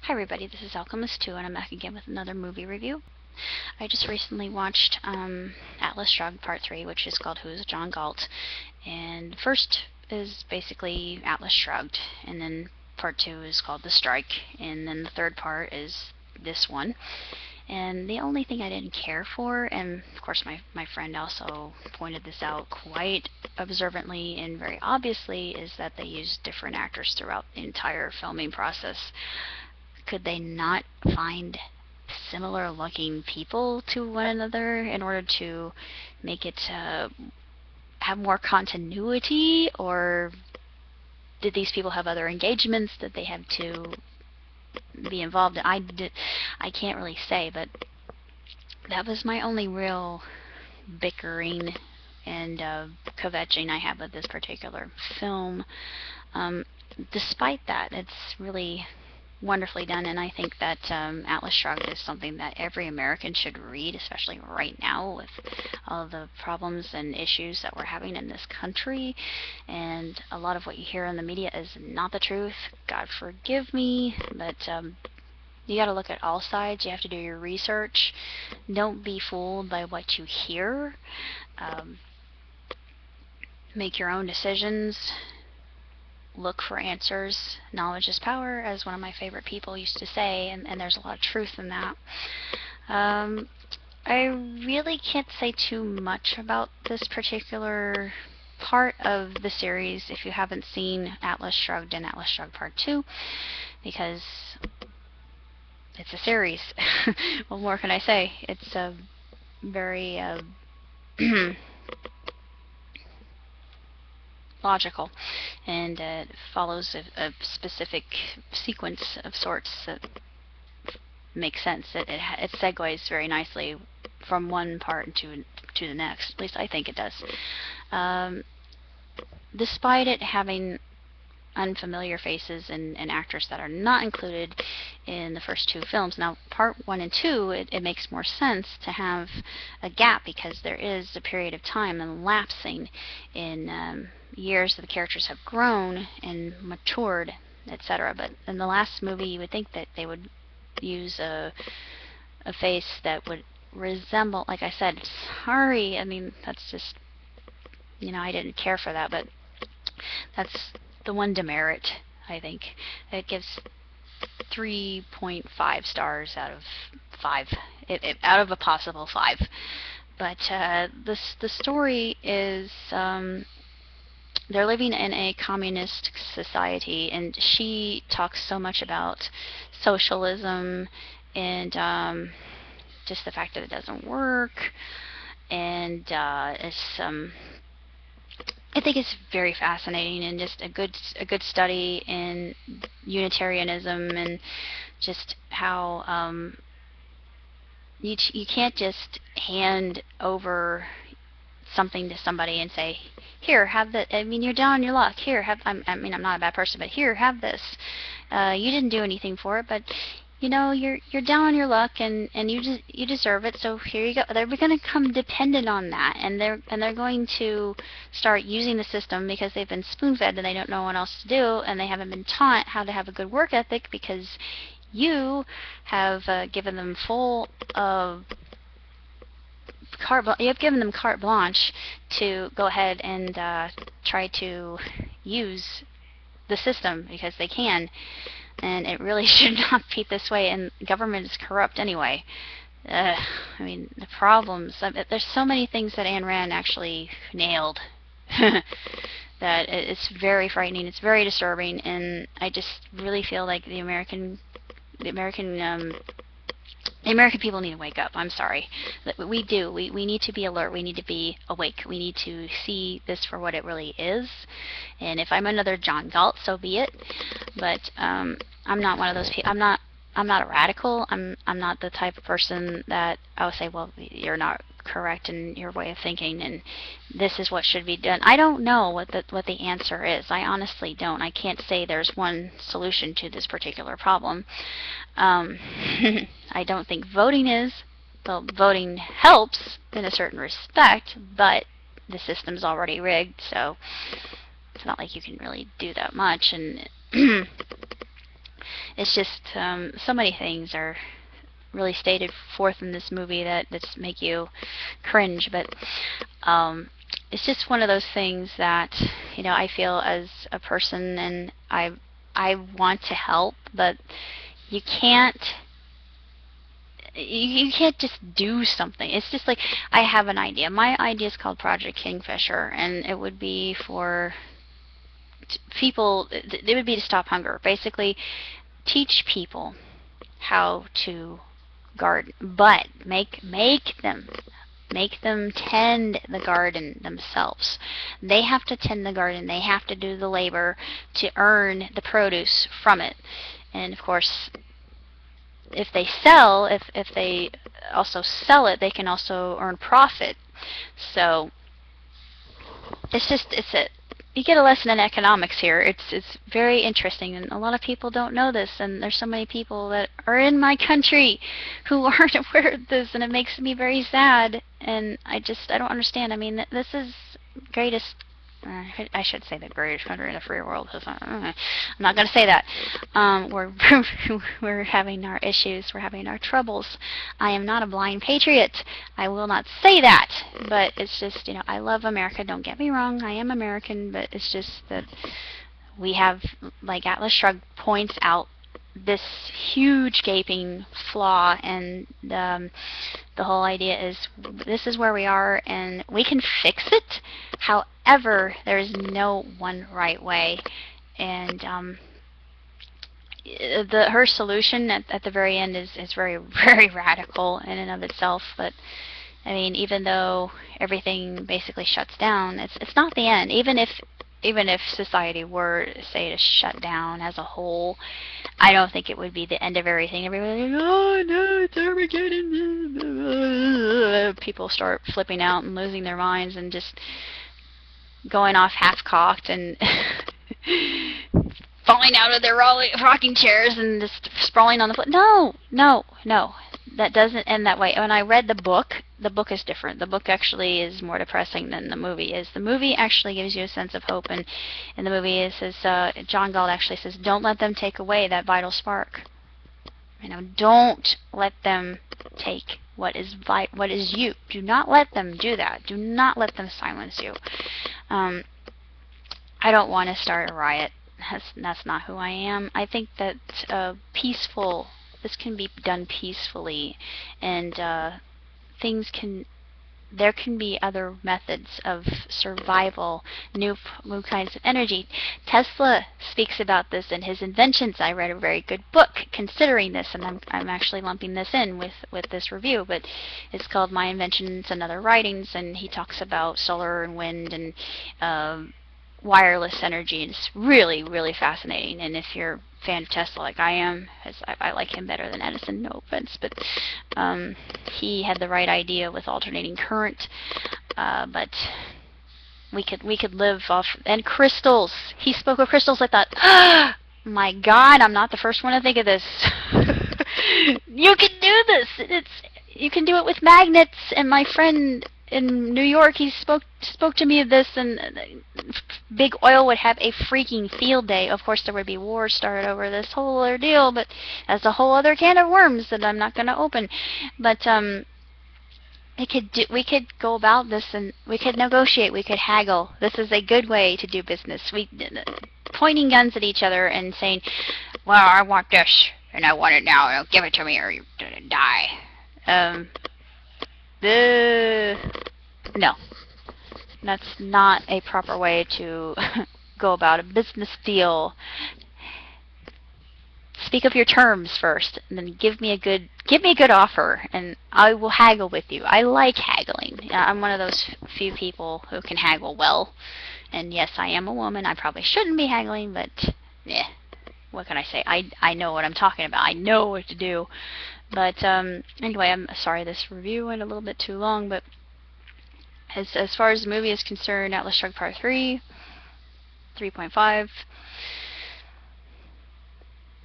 Hi everybody, this is Alchemist2 and I'm back again with another movie review. I just recently watched Atlas Shrugged Part 3, which is called Who's John Galt. And the first is basically Atlas Shrugged, and then Part 2 is called The Strike, and then the third part is this one. And the only thing I didn't care for, and of course my friend also pointed this out quite observantly and very obviously, is that they used different actors throughout the entire filming process. Could they not find similar looking people to one another in order to make it have more continuity, or did these people have other engagements that they had to be involved in? I can't really say, but that was my only real bickering and kvetching I have with this particular film. Despite that, it's really wonderfully done, and I think that Atlas Shrugged is something that every American should read, especially right now with all of the problems and issues that we're having in this country. And a lot of what you hear in the media is not the truth. God forgive me, but you got to look at all sides. You have to do your research. Don't be fooled by what you hear. Make your own decisions. Look for answers. Knowledge is power, as one of my favorite people used to say, and there's a lot of truth in that. I really can't say too much about this particular part of the series if you haven't seen Atlas Shrugged and Atlas Shrugged Part 2, because it's a series. What more can I say? It's a very logical, and it follows a specific sequence of sorts that makes sense. It segues very nicely from one part to the next. At least I think it does. Despite it having unfamiliar faces and actors that are not included in the first two films. Now, part 1 and 2, it makes more sense to have a gap, because there is a period of time elapsing in years that the characters have grown and matured, etc. But in the last movie, you would think that they would use a face that would resemble, like I said, sorry, I mean, that's just, I didn't care for that, but that's the one demerit, I think. It gives 3.5 stars out of 5, out of a possible 5. But the story is, they're living in a communist society, and she talks so much about socialism and just the fact that it doesn't work, and it's I think it's very fascinating, and just a good study in Unitarianism, and just how you can't just hand over something to somebody and say, here, have that. I mean, you're down on your luck. Here, have. I mean, I'm not a bad person, but here, have this. You didn't do anything for it, but you're down on your luck, and you deserve it, so here you go. They're going to come dependent on that, and they're going to start using the system because they've been spoon-fed and they don't know what else to do, and they haven't been taught how to have a good work ethic, because you have given them given them carte blanche to go ahead and try to use the system because they can. And it really should not be this way, and government is corrupt anyway. I mean, the problems, there's so many things that Ayn Rand actually nailed that it's very frightening, it's very disturbing, and I just really feel like the American people need to wake up. I'm sorry. We do. We need to be alert. We need to be awake. We need to see this for what it really is. And if I'm another John Galt, so be it. But I'm not one of those people. I'm not a radical. I'm not the type of person that I would say, well, you're not correct in your way of thinking, and this is what should be done. I don't know what the answer is. I honestly don't. I can't say there's one solution to this particular problem. I don't think voting is. Well, voting helps in a certain respect, but the system's already rigged, so it's not like you can really do that much. And It's just so many things are really stated forth in this movie that just make you cringe. But it's just one of those things that, you know, I feel as a person, and I want to help, but you can't. You can't just do something. It's just like, I have an idea. My idea is called Project Kingfisher, and it would be for people. It would be to stop hunger. Basically, teach people how to garden, but make them tend the garden themselves. They have to tend the garden. They have to do the labor to earn the produce from it. And of course, if they sell, if they also sell it, they can also earn profit. So you get a lesson in economics here. It's very interesting, and a lot of people don't know this, and there's so many people that are in my country who aren't aware of this, and it makes me very sad, and I don't understand. I mean, this is greatest. I should say the greatest country in the free world. I'm not going to say that. We're having our issues. We're having our troubles. I am not a blind patriot. I will not say that. But it's just, you know, I love America. Don't get me wrong. I am American. But it's just that we have, like Atlas Shrugged points out, this huge gaping flaw, and the whole idea is this is where we are, and we can fix it. However, there is no one right way, and her solution at the very end is very, very radical in and of itself. But I mean, even though everything basically shuts down, it's not the end. Even if society were, say, to shut down as a whole, I don't think it would be the end of everything. Everybody's like, oh no, it's Armageddon. People start flipping out and losing their minds and just going off half-cocked and falling out of their rocking chairs and just sprawling on the floor. No, no, no. That doesn't end that way. When I read the book is different. The book actually is more depressing than the movie is. The movie actually gives you a sense of hope, and in the movie it says, John Galt actually says, don't let them take away that vital spark. You know, don't let them take what is you. Do not let them do that. Do not let them silence you. I don't want to start a riot. That's not who I am. I think that this can be done peacefully, and there can be other methods of survival, new kinds of energy. Tesla speaks about this in his inventions. I read a very good book considering this, and I'm actually lumping this in with this review, but it's called My Inventions and Other Writings, and he talks about solar and wind and wireless energy, and it's really, really fascinating. And if you're a fan of Tesla like I am, as I like him better than Edison, no offense, but he had the right idea with alternating current, but we could live off, and crystals. He spoke of crystals. I thought, oh my God, I'm not the first one to think of this. You can do this. You can do it with magnets, and my friend in New York, he spoke to me of this, and big oil would have a freaking field day. Of course, there would be wars started over this whole other deal, but that's a whole other can of worms that I'm not going to open. But we could go about this, and we could negotiate. We could haggle. This is a good way to do business. Pointing guns at each other and saying, "Well, I want this, and I want it now. Give it to me, or you're gonna die." No, that's not a proper way to go about a business deal. Speak of your terms first, and then give me a good offer, and I will haggle with you. I like haggling. I'm one of those few people who can haggle well. And yes, I am a woman. I probably shouldn't be haggling, but yeah, what can I say? I know what I'm talking about. I know what to do. But anyway, I'm sorry this review went a little bit too long, but as far as the movie is concerned, Atlas Shrugged Part 3, 3.5.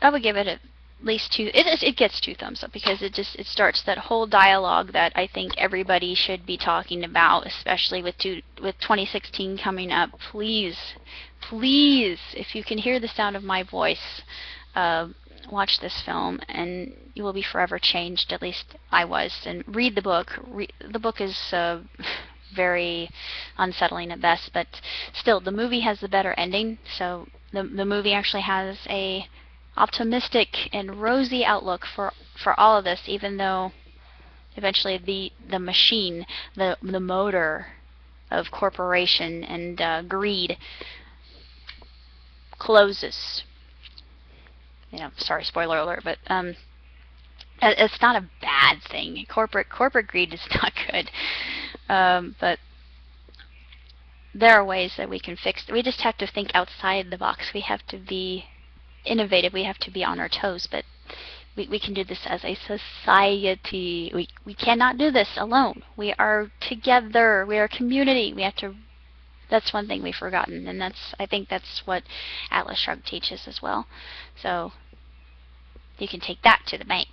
I would give it at least 2. It gets 2 thumbs up, because it starts that whole dialogue that I think everybody should be talking about, especially with 2016 coming up. Please, please, if you can hear the sound of my voice, watch this film and you will be forever changed. At least I was. And read the book. The book is very unsettling at best, but still, the movie has the better ending. So the movie actually has a optimistic and rosy outlook for all of this, even though eventually the machine, the motor of corporation and greed closes. You know, sorry, spoiler alert, but it's not a bad thing. Corporate greed is not good, but there are ways that we can fix it. We just have to think outside the box. We have to be innovative. We have to be on our toes, but we can do this as a society. We cannot do this alone. We are together. We are a community. We have to. That's one thing we've forgotten, and I think that's what Atlas Shrugged teaches as well. So you can take that to the bank.